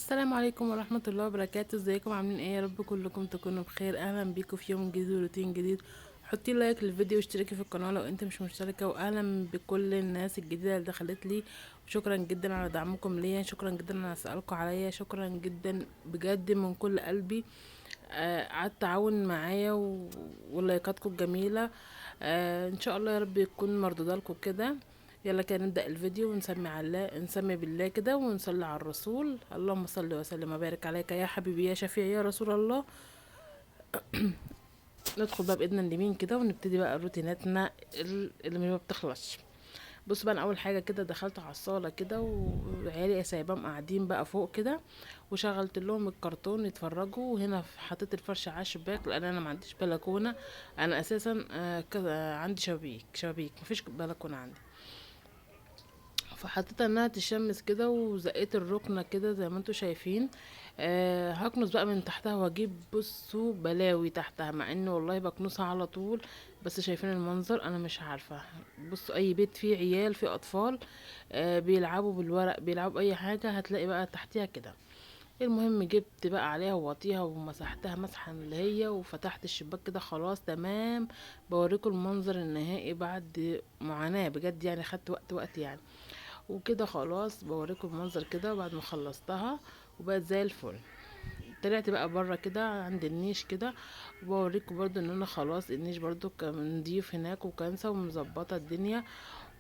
السلام عليكم ورحمة الله وبركاته. ازيكم عاملين ايه؟ يا رب كلكم تكونوا بخير. اهلا بيكم في يوم جديد وروتين جديد. حطي لايك للفيديو واشتركي في القناة لو انت مش مشتركة، واهلا بكل الناس الجديدة اللي دخلت لي. شكرا جدا على دعمكم ليا، شكرا جدا على سؤالكم عليا، شكرا جدا بجد من كل قلبي على التعاون معايا ولايكاتكم الجميلة. ان شاء الله يا رب يكون مردودالكم كده. يلا كده نبدأ الفيديو ونسمي على نسمي بالله كده ونصلي على الرسول. اللهم صل وسلم وبارك عليك يا حبيبي يا شفيع يا رسول الله. ندخل بقى بإيدنا اليمين كده ونبتدي بقى روتيناتنا اللي ما بتخلصش. بص بقى، انا اول حاجه كده دخلت على الصاله كده وعيالي سايباهم قاعدين بقى فوق كده، وشغلت لهم الكرتون يتفرجوا. وهنا حطيت الفرش على الشباك لان انا ما عنديش بلكونه. انا اساسا كده عندي شبابيك مفيش بلكونه عندي. فحطيتها انها تشمس كده وزقيت الركنه كده زي ما انتوا شايفين. هكنس بقى من تحتها واجيب بصوا بلاوي تحتها، مع ان والله بكنسها على طول. بس شايفين المنظر؟ انا مش عارفه. بصوا اي بيت فيه عيال فيه اطفال بيلعبوا بالورق بيلعبوا اي حاجه هتلاقي بقى تحتيها كده. المهم جبت بقى عليها وواطيها ومسحتها مسحا اللي هي، وفتحت الشباك كده خلاص تمام. بوريكم المنظر النهائي بعد معاناة بجد، يعني خدت وقت يعني. وكده خلاص بوريكم المنظر كده بعد ما خلصتها وبقت زي الفل. طلعت بقى بره كده عند النيش كده، وبوريكم برضو ان انا خلاص النيش برضو كان نضيف هناك وكنسه ومظبطه الدنيا.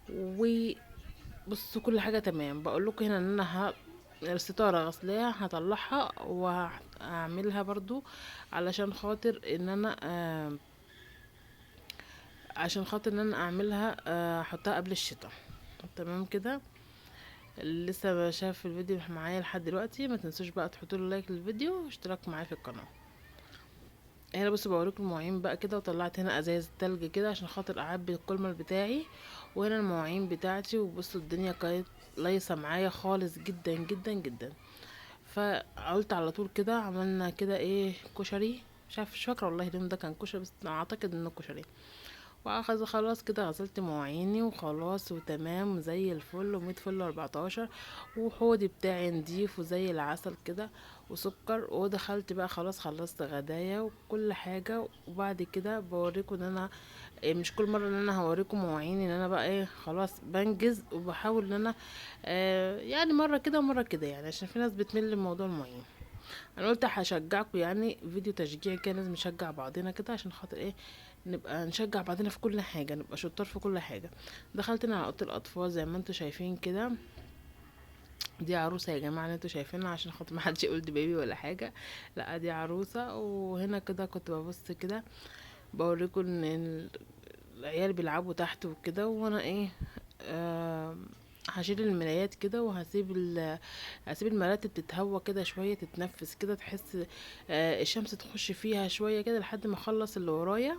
وبصوا كل حاجه تمام. بقول لكم هنا ان انا الستاره غسلاها هطلعها وهعملها برضو علشان خاطر ان انا عشان خاطر ان انا اعملها احطها قبل الشتاء. تمام كده. اللي لسه شاف الفيديو معايا لحد دلوقتي ما تنسوش بقى تحطوا له لايك للفيديو واشتراك معايا في القناه. هنا بصوا بوريكم المواعين بقى كده، وطلعت هنا ازايز تلج كده عشان خاطر اعبي الكولمر بتاعي، وهنا المواعين بتاعتي. وبصوا الدنيا كانت لايصه معايا خالص جدا جدا جدا. فقلت على طول كده عملنا كده ايه كشري. مش فاكره والله اليوم ده كان كشري، بس اعتقد انه كشري. واخذ خلاص كده غسلت مواعيني وخلاص وتمام زي الفل ومية فل 14. وحودي بتاعي نضيف وزي العسل كده وسكر. ودخلت بقى خلاص خلصت غدايا وكل حاجة. وبعد كده بوريكم ان انا مش كل مرة ان انا هوريكم مواعيني، ان انا بقى ايه خلاص بنجز وبحاول ان انا يعني مرة كده ومرة كده، يعني عشان في ناس بتمل من موضوع المواعين. انا قلت هشجعكم، يعني فيديو تشجيع كده لازم نشجع بعضنا كده عشان خاطر ايه نبقى نشجع بعضنا في كل حاجة، نبقى شطار في كل حاجة. دخلت انا على اوضه الاطفال زي ما انتوا شايفين كده. دي عروسة يا جماعة اللي انتوا شايفينها، عشان خاطر ما حدش يقول دي بيبي ولا حاجة. لا دي عروسة. وهنا كده كنت ببص كده بوريكم ان العيال بيلعبوا تحت وكده، وانا ايه آه هشيل الملايات كده وهسيب هسيب المراتب تتهوى كده شوية تتنفس كده، تحس الشمس تخش فيها شوية كده لحد ما اخلص اللي ورايا.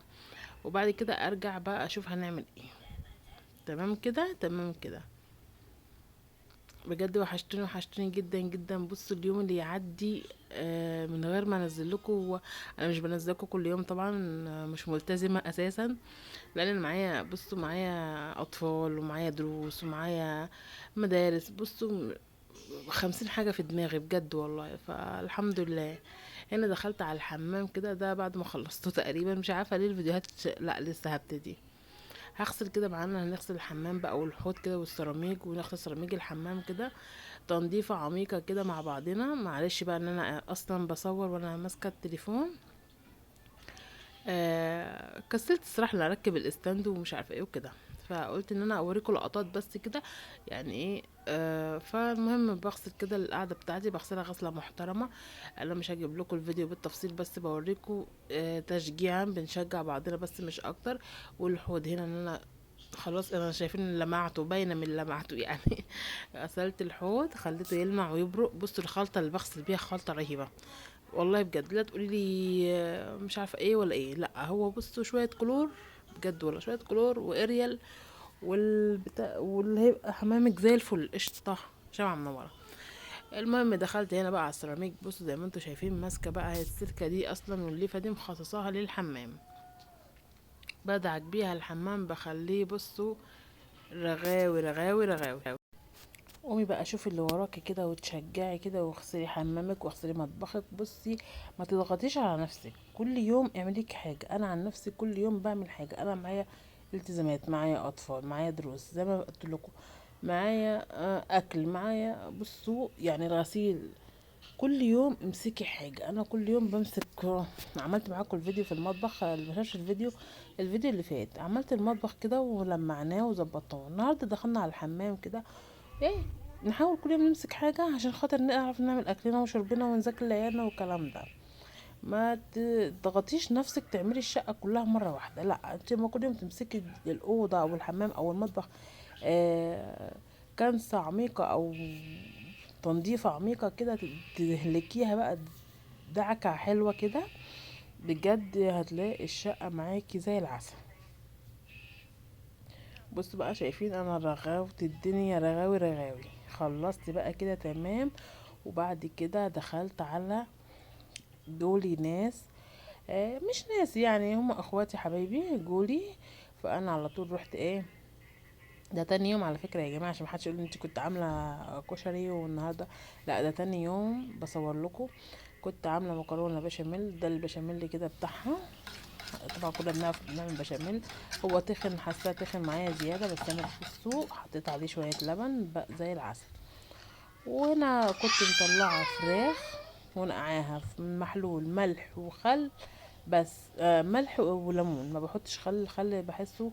وبعد كده ارجع بقى اشوف هنعمل ايه. تمام كده تمام كده. بجد وحشتوني جدا جدا. بصوا اليوم اللي يعدي من غير ما انزل لكم. انا مش بنزل لكم كل يوم طبعا، مش ملتزمه اساسا. لان انا معايا بصوا معايا اطفال ومعايا دروس ومعايا مدارس. بصوا 50 حاجه في دماغي بجد والله، فالحمد لله. هنا دخلت على الحمام كده، ده بعد ما خلصته تقريبا. مش عارفه ليه الفيديوهات لا لسه هبتدي. هغسل كده معانا، هنغسل الحمام بقى والحوض كده والسيراميك، ونغسل سيراميك الحمام كده تنظيفة عميقة كده مع بعضنا. معلش بقى ان انا اصلا بصور وانا ماسكة التليفون. كسلت الصراحة ان اركب الاستاند ومش عارفة ايه وكده، فقلت ان انا اوريكم لقطات بس كده يعني ايه. فالمهم بغسل كده القعدة بتاعتي، بغسلها غسلة محترمة. انا مش هجيب لكم الفيديو بالتفصيل، بس بوريكم تشجيعا بنشجع بعضنا بس مش اكتر. والحوض هنا ان انا خلاص انا شايفين لمعته باينه من لمعته يعني. غسلت الحوض خليته يلمع ويبرق. بصوا الخلطه اللي بغسل بيها خلطه رهيبه والله بجد. لا تقولي لي مش عارفه ايه ولا ايه، لا هو بصوا شويه كلور بجد، ولا شويه كلور واريال والبتاع، واللي هيبقى حمامك زي الفل قشطه شمعة منوره. المهم دخلت هنا بقى على السيراميك. بصوا زي ما انتوا شايفين ماسكه بقى هي السلكه دي اصلا، والليفه دي مخصصاها للحمام. بدعك بيها الحمام بخليه بصوا رغاوي رغاوي رغاوي. قومي بقى شوفي اللي وراكي كده وتشجعي كده، واغسلي حمامك واغسلي مطبخك. بصي، ما تضغطيش على نفسك، كل يوم اعمليك حاجه. انا عن نفسي كل يوم بعمل حاجه. انا معايا التزامات، معايا اطفال، معايا دروس زي ما قلت لكم، معايا اكل، معايا بصوا يعني غسيل. كل يوم امسكي حاجه. انا كل يوم بمسك عملت معاكم الفيديو في المطبخ، اللي ما شافش الفيديو اللي فات عملت المطبخ كده ولمعناه وظبطناه. النهارده دخلنا على الحمام كده، ايه، نحاول كل يوم نمسك حاجة عشان خاطر نعرف نعمل أكلنا وشربنا ونذاكر لعيالنا والكلام ده. ما تضغطيش نفسك تعملي الشقة كلها مرة واحدة، لا، انت ما كل يوم تمسكي الأوضة أو الحمام أو المطبخ آه كنسة عميقة أو تنظيفة عميقة كده، تهلكيها بقى دعكة حلوة كده، بجد هتلاقي الشقة معاكي زي العسل. بصوا بقى، شايفين انا رغاوة الدنيا، رغاوي رغاوي. خلصت بقى كده تمام. وبعد كده دخلت على جولي ناس، مش ناس يعني، هم اخواتي حبايبي جولي. فانا على طول رحت ايه، ده تاني يوم على فكرة يا جماعة، عشان محدش يقول انت كنت عاملة كشري والنهاردة. لا، ده تاني يوم بصور لكم. كنت عاملة مكرونة بشاميل، ده البشاميل كده بتاعها. طبعا كنا بنعرف نعمل بشاميل. هو تخن، حاساه تخن معايا زيادة، بس انا في السوق حطيت عليه شوية لبن بقى زي العسل. وانا كنت مطلعه فراخ ونقعاها في محلول ملح وخل بس. ملح وليمون، ما بحطش خل. الخل بحسه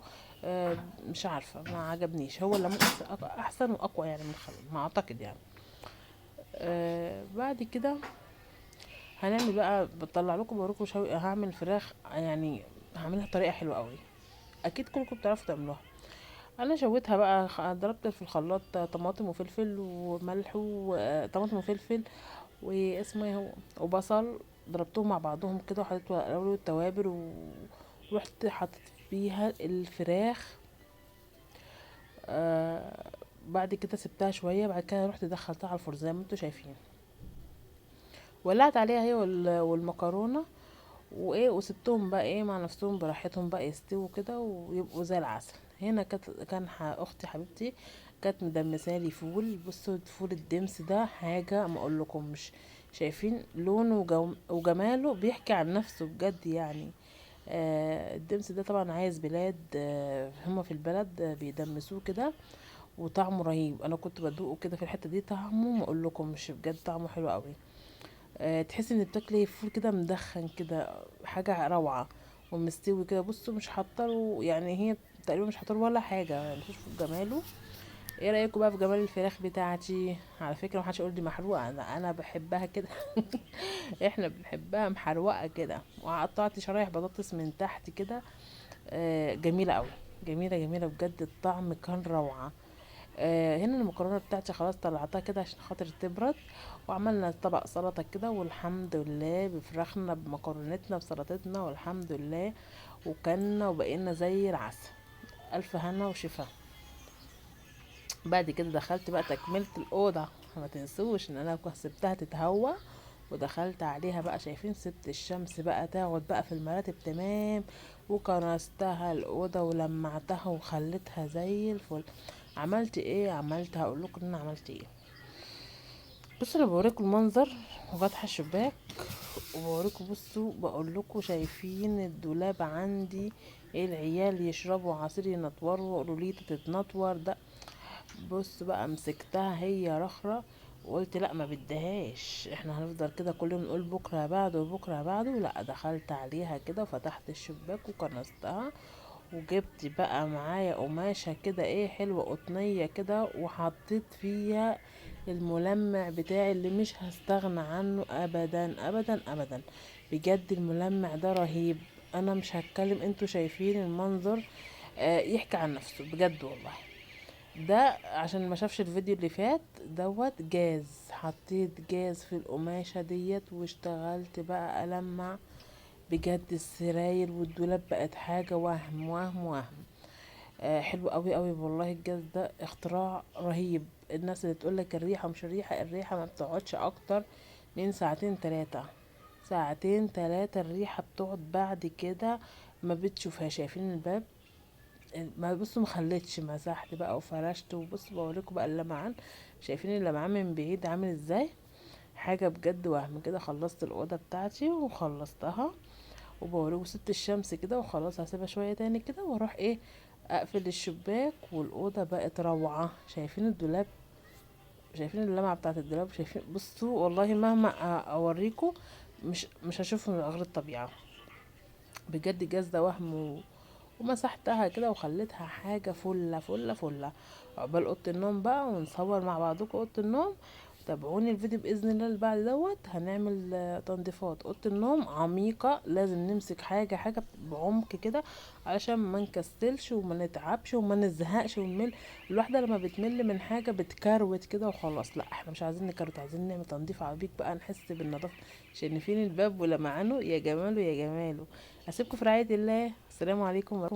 مش عارفه، ما عجبنيش. هو الليمون احسن واقوى يعني من الخل، ما اعتقد يعني. بعد كده هنعمل بقى، بطلع لكم بوريكم هعمل فراخ يعني، هعملها بطريقه حلوه قوي. اكيد كلكم بتعرفوا تعملوها. انا شويتها بقى، ضربت في الخلاط طماطم وفلفل وملح، وطماطم وفلفل واسمه ايه هو وبصل، ضربتهم مع بعضهم كده وحطيت الاول التوابل ورحت حطيت فيها الفراخ. آه بعد كده سبتها شويه، بعد كده رحت دخلتها على الفرن زي ما انتوا شايفين. ولعت عليها هي والمكرونه وايه، وسبتهم بقى ايه مع نفسهم براحتهم بقى يستووا كده ويبقوا زي العسل. هنا كان اختي حبيبتي كانت مدمسالي فول. بصوا فول الدمس ده حاجه ما اقولكم، مش شايفين لونه وجماله بيحكي عن نفسه بجد يعني. الدمس ده طبعا عايز بلاد، هما في البلد بيدمسوه كده، وطعمه رهيب. انا كنت بدوقه كده في الحته دي، طعمه ما اقولكم، مش بجد طعمه حلو قوي. تحس ان بتاكلي فول كده مدخن كده، حاجه روعه ومستوي كده. بصوا مش حاطه يعني، هي تقريبا مش حاطه ولا حاجه يعني، شوفوا جماله. ايه رايكم بقى في جمال الفراخ بتاعتي؟ على فكره ما حدش يقول دي محروقه، انا بحبها كده. احنا بنحبها محروقه كده. وقطعت شرايح بطاطس من تحت كده، جميله قوي، جميله جميله بجد، الطعم كان روعه. هنا المكرونه بتاعتي خلاص طلعتها كده عشان خاطر تبرد. وعملنا طبق سلطه كده، والحمد لله، بفراخنا بمكرونتنا بسلطتنا والحمد لله. وكلنا وبقينا زي العسل. الف هنا وشفا. بعد كده دخلت بقى تكملة الأوضة. ما تنسوش ان انا سبتها تتهوى ودخلت عليها بقى. شايفين، سبت الشمس بقى تقعد بقى في المراتب تمام، وكنستها الأوضة ولمعتها وخليتها زي الفل. عملت ايه؟ هقول لكم ان انا عملت ايه. بصوا، انا بوريكم المنظر وفاتحه الشباك وبوريكم. بصوا بقول لكم، شايفين الدولاب عندي؟ العيال يشربوا عصير ينطوروا ويقولوا لي تتنطور ده. بص بقى، مسكتها هي رخرة وقلت لا، ما بدهاش، احنا هنفضل كده كل يوم نقول بكره بعده وبكره بعده. لا، دخلت عليها كده وفتحت الشباك وكنستها. وجبت بقى معايا قماشة كده ايه حلوة قطنية كده، وحطيت فيها الملمع بتاعي اللي مش هستغنى عنه ابدا ابدا ابدا. بجد الملمع ده رهيب. انا مش هتكلم، انتوا شايفين المنظر، يحكي عن نفسه بجد والله. ده عشان ما شافش الفيديو اللي فات دوت جاز. حطيت جاز في القماشة ديت واشتغلت بقى ألمع. بجد السراير والدولاب بقت حاجة وهم وهم وهم. حلو قوي قوي والله. الجاز ده اختراع رهيب. الناس اللي تقولك الريحة مش الريحة، الريحة ما بتقعدش اكتر من ساعتين تلاتة. ساعتين تلاتة الريحة بتقعد، بعد كده ما بتشوفها. شايفين الباب؟ ما بصوا مخليتش، مسحت بقى وفرشت، وبصوا بوريكم بقى اللمعان. شايفين اللمعان من بعيد عامل ازاي؟ حاجه بجد وهم كده. خلصت الاوضه بتاعتي وخلصتها، وبوريكم سبت الشمس كده وخلاص. هسيبها شويه تاني كده واروح ايه، اقفل الشباك. والاوضه بقت روعه. شايفين الدولاب؟ شايفين اللمعه بتاعت الدولاب؟ شايفين؟ بصوا والله مهما اوريكم مش هشوفه من غير الطبيعه. بجد جاز ده وهم ومسحتها كده وخليتها حاجة فلة فلة فلة. عقبال اوضة النوم بقى ونصور مع بعضكم اوضة النوم. تابعوني الفيديو بإذن الله اللي بعد دوت. هنعمل تنظيفات اوضة النوم عميقة. لازم نمسك حاجة حاجة بعمق كده علشان ما نكسلش وما نتعبش وما نزهقش ونمل. الواحدة لما بتمل من حاجة بتكروت كده وخلاص. لا، احنا مش عايزين نكروت، عايزين نعمل تنظيف عميق بقى، نحس بالنظافة. شايفين الباب ولمعانه؟ يا جماله يا جماله. اسيبكم في رعاية الله. السلام عليكم ورحمة